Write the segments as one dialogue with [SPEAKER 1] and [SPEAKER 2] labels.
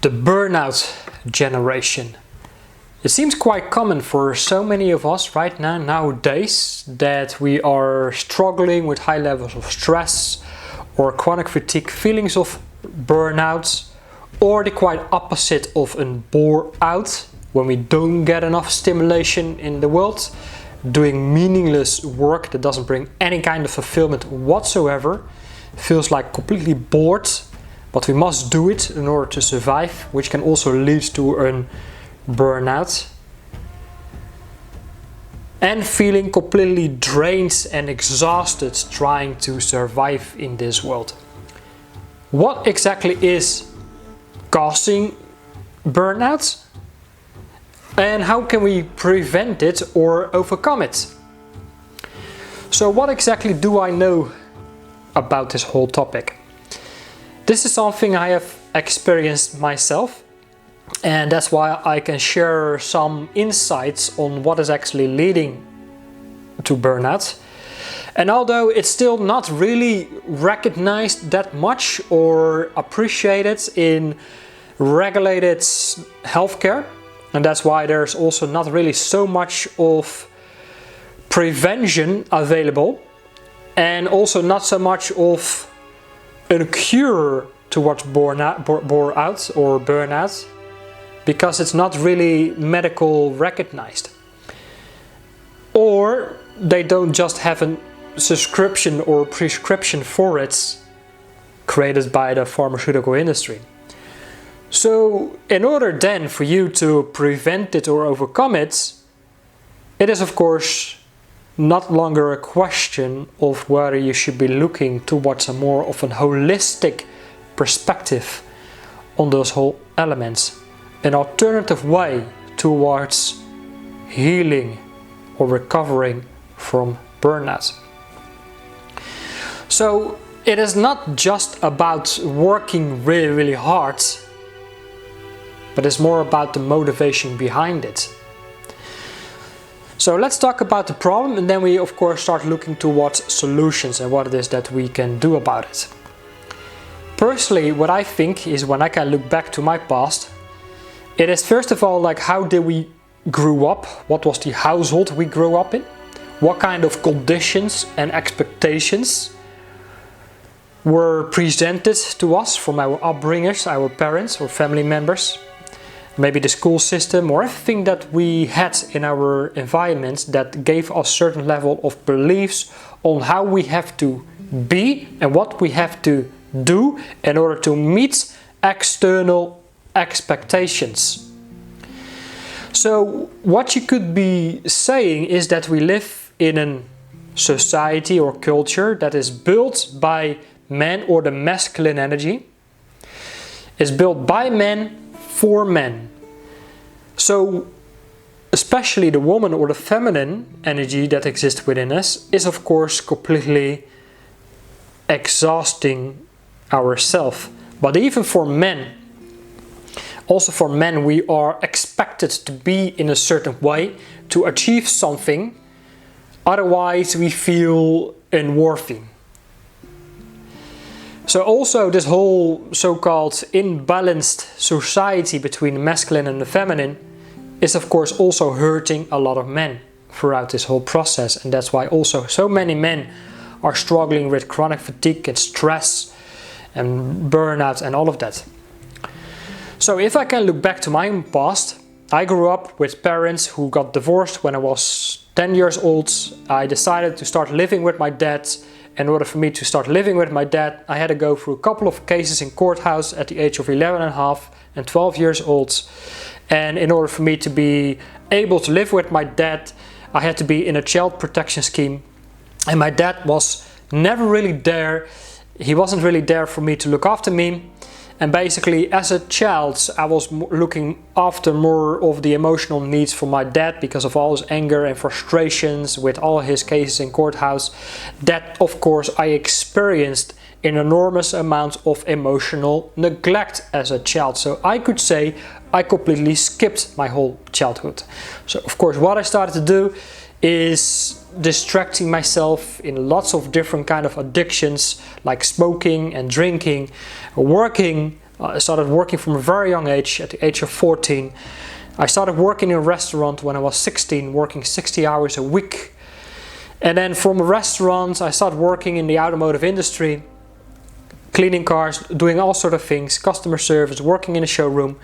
[SPEAKER 1] The burnout generation. It seems quite common for so many of us right now nowadays that we are struggling with high levels of stress or chronic fatigue, feelings of burnout, or the quite opposite of a bore out, when we don't get enough stimulation in the world, doing meaningless work that doesn't bring any kind of fulfillment whatsoever, feels like completely bored, but we must do it in order to survive, which can also lead to a burnout. And feeling completely drained and exhausted trying to survive in this world. What exactly is causing burnout? And how can we prevent it or overcome it? So what exactly do I know about this whole topic? This is something I have experienced myself, and that's why I can share some insights on what is actually leading to burnout. And although it's still not really recognized that much or appreciated in regulated healthcare, and that's why there's also not really so much of prevention available, and also not so much of a cure towards burnout, because it's not really medical recognized. Or they don't just have a subscription or prescription for it created by the pharmaceutical industry. So in order then for you to prevent it or overcome it, it is of course not longer a question of whether you should be looking towards a more of an holistic perspective on those whole elements, an alternative way towards healing or recovering from burnout. So it is not just about working really hard, but it's more about the motivation behind it. So let's talk about the problem, and then we of course start looking towards solutions and what it is that we can do about it. Personally, what I think is, when I can look back to my past, it is first of all like, how did we grow up? What was the household we grew up in? What kind of conditions and expectations were presented to us from our upbringers, our parents or family members? Maybe the school system, or everything that we had in our environment that gave us certain level of beliefs on how we have to be and what we have to do in order to meet external expectations. So what you could be saying is that we live in a society or culture that is built by men, or the masculine energy is built by men for men. So especially the woman or the feminine energy that exists within us is of course completely exhausting ourselves. But even for men, also for men, we are expected to be in a certain way to achieve something, otherwise we feel unworthy. So also this whole so-called imbalanced society between the masculine and the feminine is of course also hurting a lot of men throughout this whole process, and that's why also so many men are struggling with chronic fatigue and stress and burnout and all of that. So if I can look back to my past, I grew up with parents who got divorced when I was 10 years old. I decided to start living with my dad. In order for me to start living with my dad, I had to go through a couple of cases in courthouse at the age of 11 and a half and 12 years old. And in order for me to be able to live with my dad, I had to be in a child protection scheme. And my dad was never really there. He wasn't really there for me to look after me. And basically, as a child, I was looking after more of the emotional needs for my dad because of all his anger and frustrations with all his cases in courthouse. That, of course, I experienced an enormous amount of emotional neglect as a child. So I could say I completely skipped my whole childhood. So, of course, what I started to do is distracting myself in lots of different kind of addictions, like smoking and drinking, working I started working from a very young age, at the age of 14. I started working in a restaurant when I was 16, working 60 hours a week. And then from a restaurant, I started working in the automotive industry, cleaning cars, doing all sort of things, customer service, working in a showroom.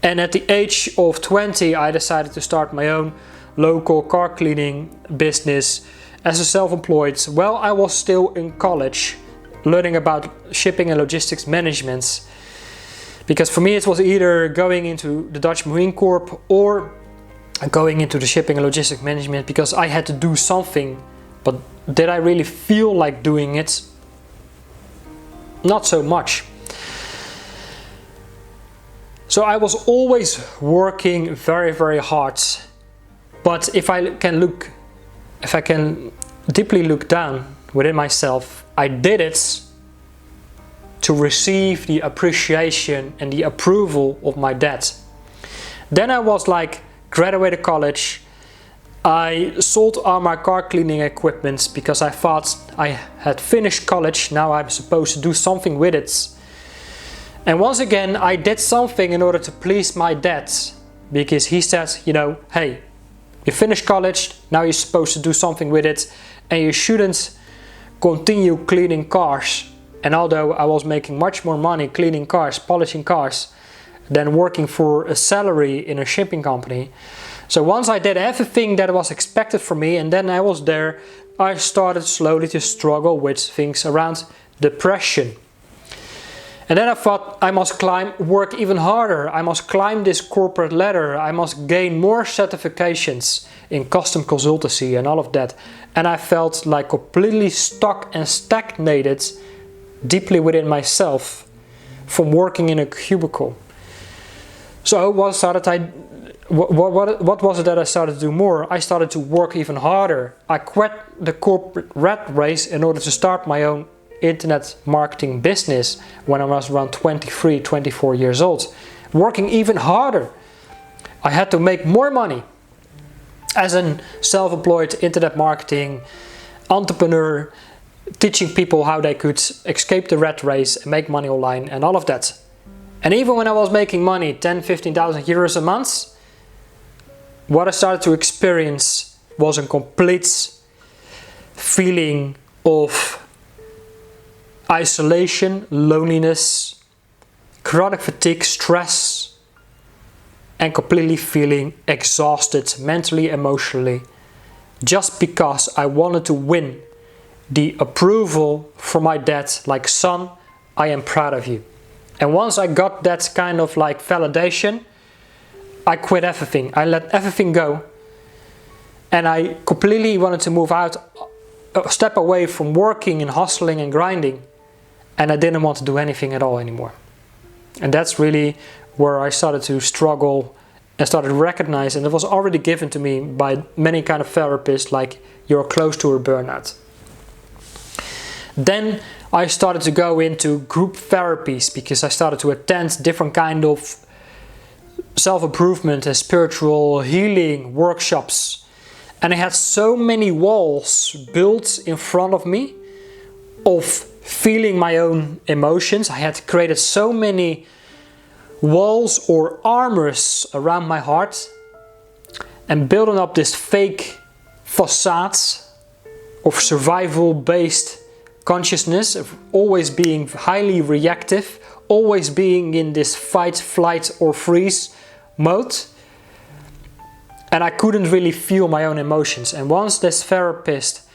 [SPEAKER 1] And at the age of 20, I decided to start my own local car cleaning business as a self-employed. Well, I was still in college, learning about shipping and logistics management. Because for me it was either going into the Dutch Marine Corps or going into the shipping and logistics management, because I had to do something. But did I really feel like doing it? Not so much. So I was always working very, very hard. But if I can deeply look down within myself, I did it to receive the appreciation and the approval of my dad. Then I was like, graduated college, I sold all my car cleaning equipment because I thought I had finished college, now I'm supposed to do something with it. And once again, I did something in order to please my dad, because he said, you know, hey, you finished college, now you're supposed to do something with it, and you shouldn't continue cleaning cars. And although I was making much more money cleaning cars, polishing cars, than working for a salary in a shipping company. So once I did everything that was expected from me, and then I was there, I started slowly to struggle with things around depression. And then I thought, I must work even harder. I must climb this corporate ladder. I must gain more certifications in custom consultancy and all of that. And I felt like completely stuck and stagnated deeply within myself from working in a cubicle. So what was it that I started to do more? I started to work even harder. I quit the corporate rat race in order to start my own internet marketing business when I was around 23, 24 years old. Working even harder. I had to make more money as a self-employed internet marketing entrepreneur, teaching people how they could escape the rat race and make money online and all of that. And even when I was making money, 10, 15,000 euros a month, what I started to experience was a complete feeling of isolation, loneliness, chronic fatigue, stress, and completely feeling exhausted mentally, emotionally, just because I wanted to win the approval from my dad, like, son, I am proud of you. And once I got that kind of like validation, I quit everything. I let everything go. And I completely wanted to move out, step away from working and hustling and grinding. And I didn't want to do anything at all anymore. And that's really where I started to struggle and started to recognize, and it was already given to me by many kind of therapists, like, you're close to a burnout. Then I started to go into group therapies because I started to attend different kind of self-improvement and spiritual healing workshops. And I had so many walls built in front of me of feeling my own emotions. I had created so many walls or armors around my heart and building up this fake facade of survival-based consciousness, of always being highly reactive, always being in this fight, flight or freeze mode. And I couldn't really feel my own emotions. And once this therapist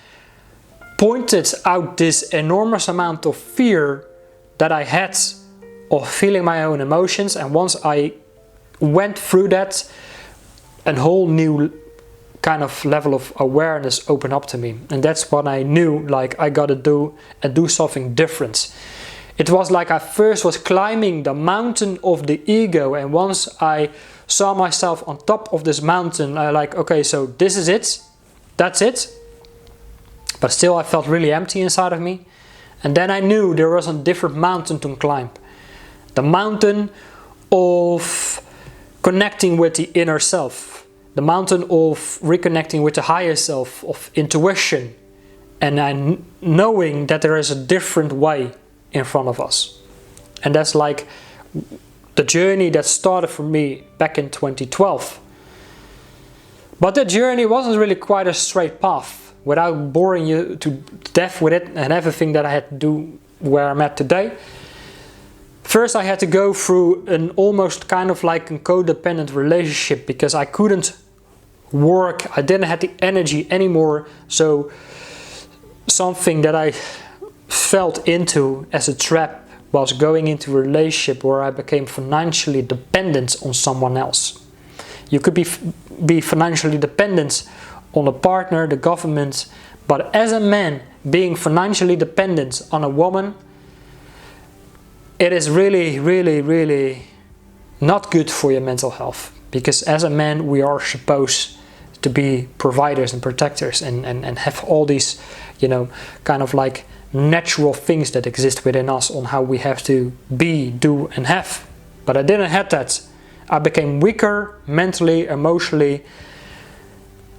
[SPEAKER 1] pointed out this enormous amount of fear that I had of feeling my own emotions, and once I went through that, a whole new kind of level of awareness opened up to me. And that's what I knew, like, I gotta do and do something different. It was like I first was climbing the mountain of the ego, and once I saw myself on top of this mountain, I like, okay, so this is it, that's it. But still I felt really empty inside of me. And then I knew there was a different mountain to climb. The mountain of connecting with the inner self. The mountain of reconnecting with the higher self, of intuition. And knowing that there is a different way in front of us. And that's like the journey that started for me back in 2012. But the journey wasn't really quite a straight path. Without boring you to death with it and everything that I had to do where I'm at today. First I had to go through an almost kind of like a codependent relationship, because I couldn't work, I didn't have the energy anymore. So something that I felt into as a trap was going into a relationship where I became financially dependent on someone else. You could be financially dependent on a partner, the government, but as a man being financially dependent on a woman, it is really, really, really not good for your mental health. Because as a man we are supposed to be providers and protectors and have all these, you know, kind of like natural things that exist within us on how we have to be, do and have. But I didn't have that. I became weaker mentally, emotionally.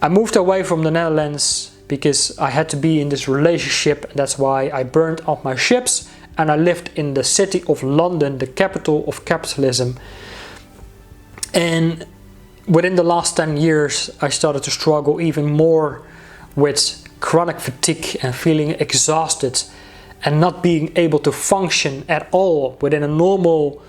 [SPEAKER 1] I moved away from the Netherlands because I had to be in this relationship. That's why I burned up my ships and I lived in the city of London, the capital of capitalism. And within the last 10 years I started to struggle even more with chronic fatigue and feeling exhausted and not being able to function at all within a normal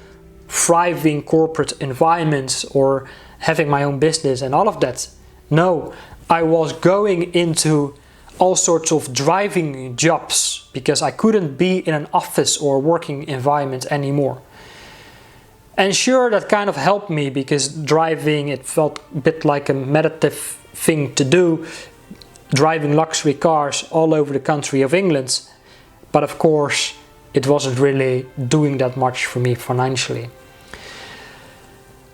[SPEAKER 1] thriving corporate environment or having my own business and all of that. No, I was going into all sorts of driving jobs because I couldn't be in an office or working environment anymore. And sure, that kind of helped me because driving, it felt a bit like a meditative thing to do, driving luxury cars all over the country of England. But of course, it wasn't really doing that much for me financially.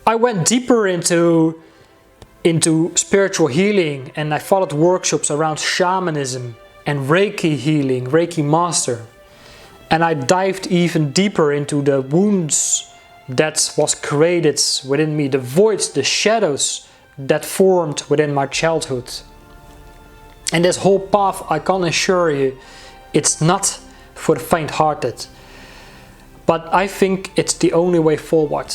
[SPEAKER 1] I went deeper into spiritual healing and I followed workshops around shamanism and Reiki healing, Reiki master. And I dived even deeper into the wounds that was created within me, the voids, the shadows that formed within my childhood. And this whole path, I can assure you, it's not for the faint-hearted. But I think it's the only way forward.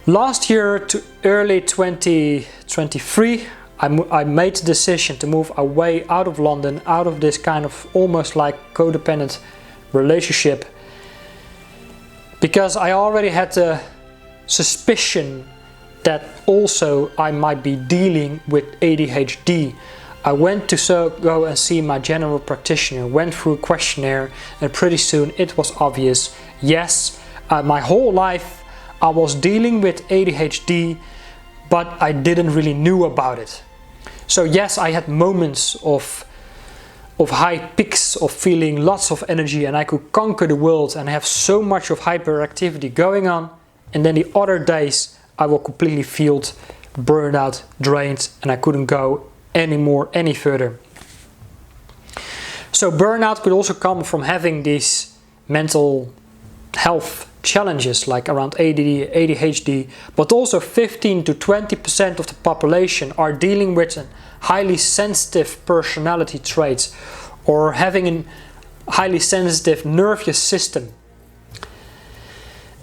[SPEAKER 1] Last year to early 2023, I made the decision to move away out of London, out of this kind of almost like codependent relationship, because I already had the suspicion that also I might be dealing with ADHD. I went to go and see my general practitioner, went through a questionnaire, and pretty soon it was obvious, yes, my whole life I was dealing with ADHD, but I didn't really knew about it. So yes, I had moments of high peaks of feeling lots of energy and I could conquer the world and have so much of hyperactivity going on, and then the other days I will completely feel burned out, drained, and I couldn't go any further. So burnout could also come from having these mental health challenges like around ADHD, but also 15 to 20% of the population are dealing with a highly sensitive personality traits or having a highly sensitive nervous system.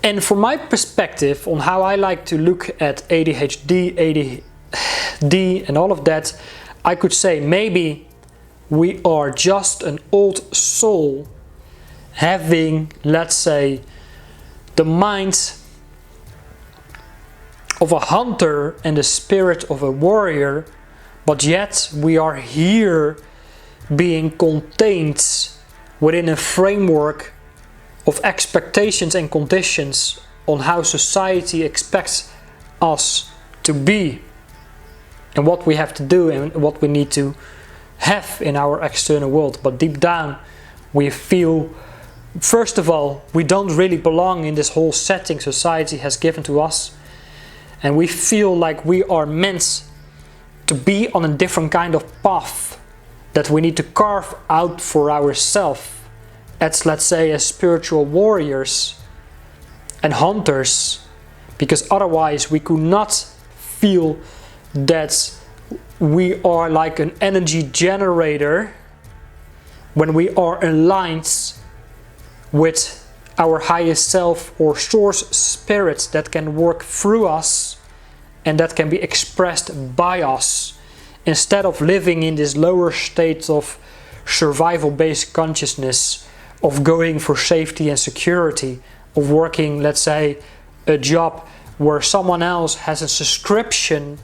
[SPEAKER 1] And from my perspective on how I like to look at ADHD, ADD and all of that, I could say maybe we are just an old soul having, let's say, the mind of a hunter and the spirit of a warrior, but yet we are here being contained within a framework of expectations and conditions on how society expects us to be and what we have to do and what we need to have in our external world. But deep down we feel, first of all, we don't really belong in this whole setting society has given to us, and we feel like we are meant to be on a different kind of path that we need to carve out for ourselves as, let's say, as spiritual warriors and hunters, because otherwise we could not feel that we are like an energy generator when we are aligned with our highest self or source spirits that can work through us and that can be expressed by us, instead of living in this lower state of survival-based consciousness, of going for safety and security, of working, let's say, a job where someone else has a subscription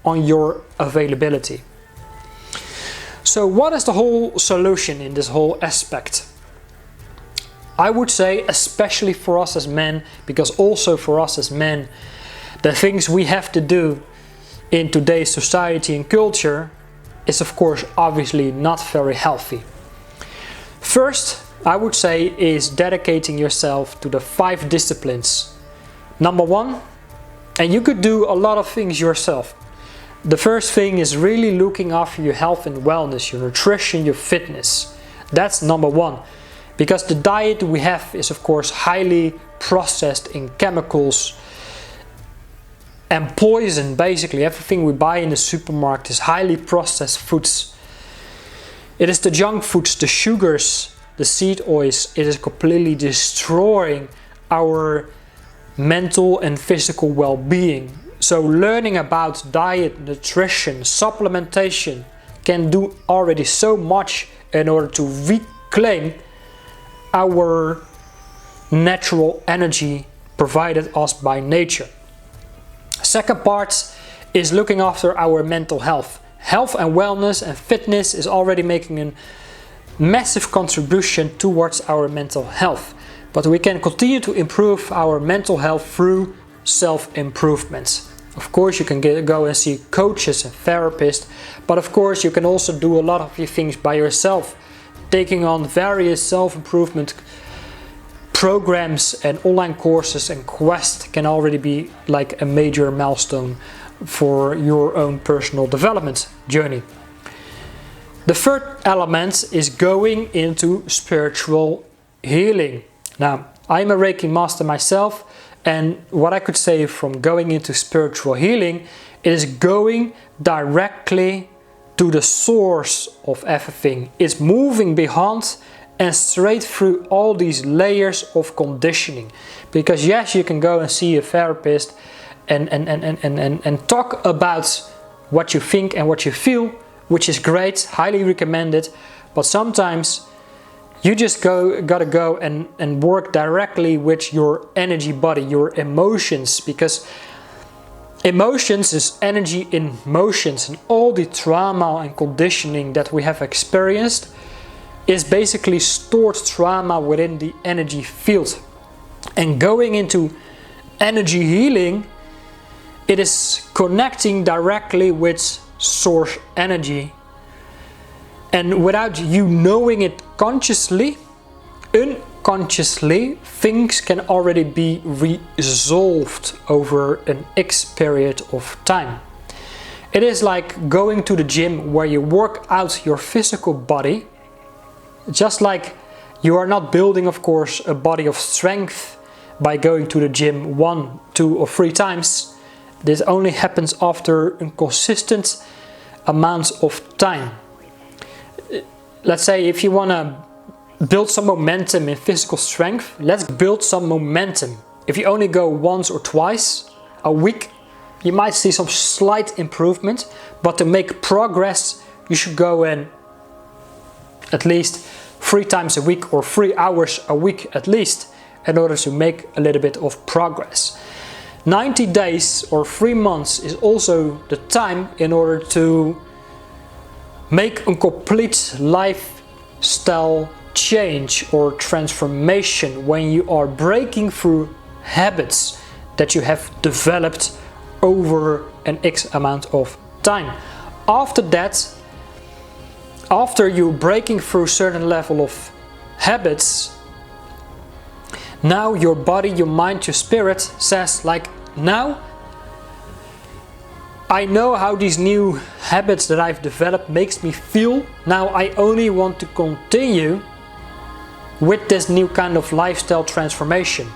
[SPEAKER 1] on your availability. So what is the whole solution in this whole aspect? I would say, especially for us as men, because also for us as men, the things we have to do in today's society and culture is of course obviously not very healthy. First, I would say, is dedicating yourself to the 5 disciplines. Number 1, and you could do a lot of things yourself. The first thing is really looking after your health and wellness, your nutrition, your fitness. That's number 1. Because the diet we have is of course highly processed in chemicals and poison. Basically everything we buy in the supermarket is highly processed foods. It is the junk foods, the sugars, the seed oils. It is completely destroying our mental and physical well-being. So learning about diet, nutrition, supplementation can do already so much in order to reclaim our natural energy provided us by nature. Second part is looking after our mental health. Health and wellness and fitness is already making a massive contribution towards our mental health. But we can continue to improve our mental health through self-improvement. Of course you can go and see coaches and therapists, but of course you can also do a lot of your things by yourself. Taking on various self-improvement programs and online courses and quests can already be like a major milestone for your own personal development journey. The third element is going into spiritual healing. Now, I'm a Reiki master myself, and what I could say from going into spiritual healing is going directly to the source of everything. It's moving beyond and straight through all these layers of conditioning. Because yes, you can go and see a therapist and talk about what you think and what you feel, which is great, highly recommended, but sometimes you just gotta go and work directly with your energy body, your emotions, because emotions is energy in motions, and all the trauma and conditioning that we have experienced is basically stored trauma within the energy field. And going into energy healing, it is connecting directly with source energy. And without you knowing it consciously, unconsciously, things can already be resolved over an X period of time. It is like going to the gym where you work out your physical body. Just like you are not building, of course, a body of strength by going to the gym 1, 2 or 3 times. This only happens after a consistent amount of time. Let's say if you want to build some momentum in physical strength, let's build some momentum. If you only go once or twice a week, you might see some slight improvement, but to make progress, you should go in at least 3 times a week or 3 hours a week at least, in order to make a little bit of progress. 90 days or 3 months is also the time in order to make a complete lifestyle change or transformation, when you are breaking through habits that you have developed over an X amount of time. After that, after you breaking through certain level of habits, now your body, your mind, your spirit says like, now I know how these new habits that I've developed makes me feel. Now I only want to continue with this new kind of lifestyle transformation.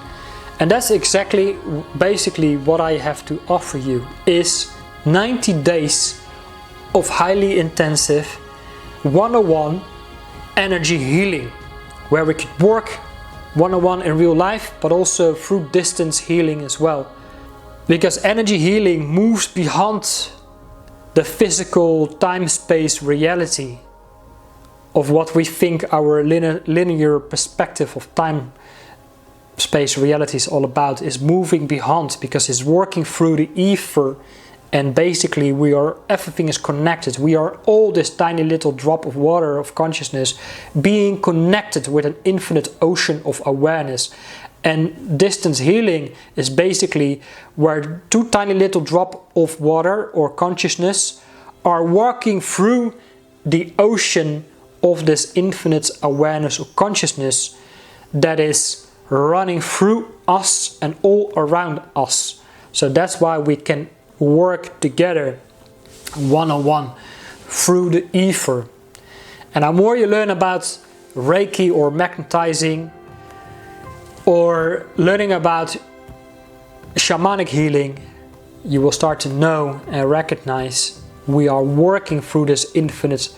[SPEAKER 1] And that's exactly basically what I have to offer you, is 90 days of highly intensive one-on-one energy healing, where we could work one-on-one in real life, but also through distance healing as well. Because energy healing moves beyond the physical time-space reality of what we think our linear perspective of time-space reality is all about, is moving beyond, because it's working through the ether, and basically everything is connected. We are all this tiny little drop of water of consciousness being connected with an infinite ocean of awareness. And distance healing is basically where two tiny little drops of water or consciousness are walking through the ocean of this infinite awareness or consciousness that is running through us and all around us. So that's why we can work together one-on-one through the ether. And the more you learn about Reiki or magnetizing, or learning about shamanic healing, you will start to know and recognize we are working through this infinite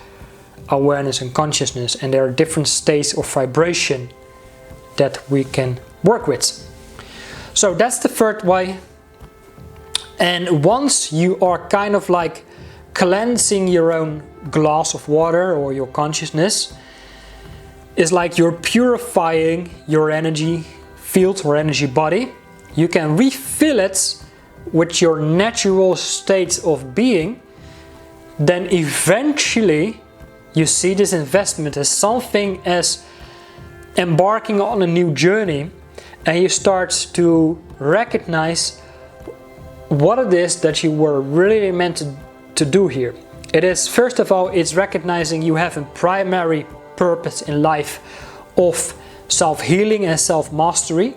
[SPEAKER 1] awareness and consciousness, and there are different states of vibration that we can work with. So that's the third way. And once you are kind of like cleansing your own glass of water or your consciousness, it's like you're purifying your energy field or energy body. You can refill it with your natural state of being. Then eventually you see this investment as something as embarking on a new journey, and you start to recognize what it is that you were really meant to do here. It is, first of all, it's recognizing you have a primary purpose in life of self-healing and self-mastery,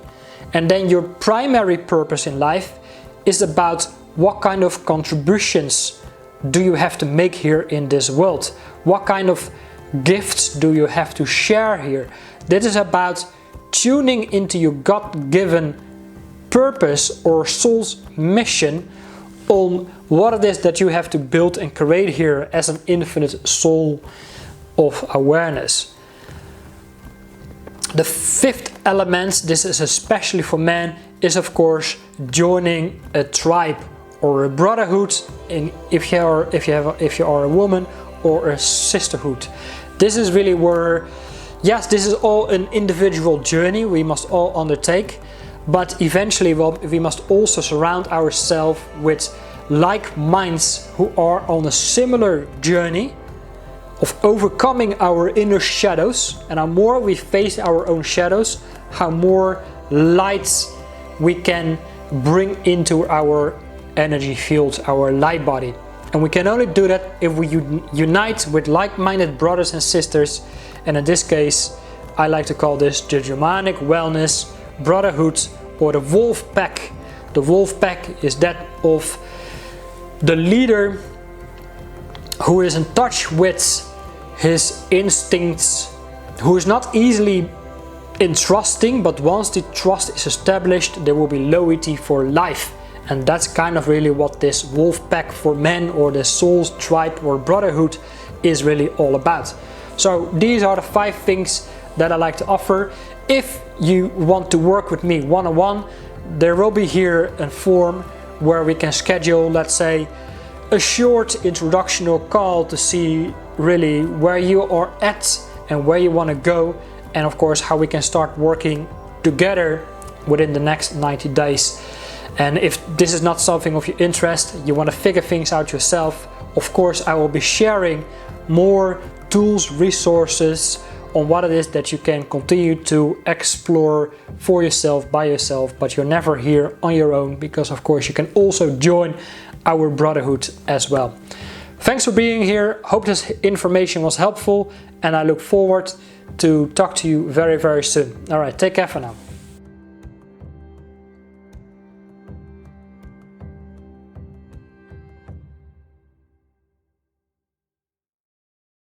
[SPEAKER 1] and then your primary purpose in life is about what kind of contributions do you have to make here in this world, what kind of gifts do you have to share here. This is about tuning into your God-given purpose or soul's mission on what it is that you have to build and create here as an infinite soul of awareness. The fifth element, this is especially for men, is of course joining a tribe or a brotherhood, if you are a woman, or a sisterhood. This is really where, yes, this is all an individual journey we must all undertake, but eventually we must also surround ourselves with like minds who are on a similar journey of overcoming our inner shadows. And the more we face our own shadows, how more light we can bring into our energy field, our light body. And we can only do that if we unite with like-minded brothers and sisters. And in this case, I like to call this the Germanic Wellness Brotherhood, or the wolf pack. The wolf pack is that of the leader who is in touch with his instincts, who is not easily entrusting, but once the trust is established, there will be loyalty for life. And that's kind of really what this wolf pack for men, or the soul's tribe or brotherhood, is really all about. So these are the 5 things that I like to offer. If you want to work with me one-on-one, there will be here a form where we can schedule, let's say, a short introductional call to see really where you are at and where you want to go, and of course how we can start working together within the next 90 days. And if this is not something of your interest, you want to figure things out yourself, of course I will be sharing more tools, resources on what it is that you can continue to explore for yourself, by yourself, but you're never here on your own, because of course you can also join our brotherhood as well. Thanks for being here. Hope this information was helpful, and I look forward to talk to you very, very soon. All right, take care for now.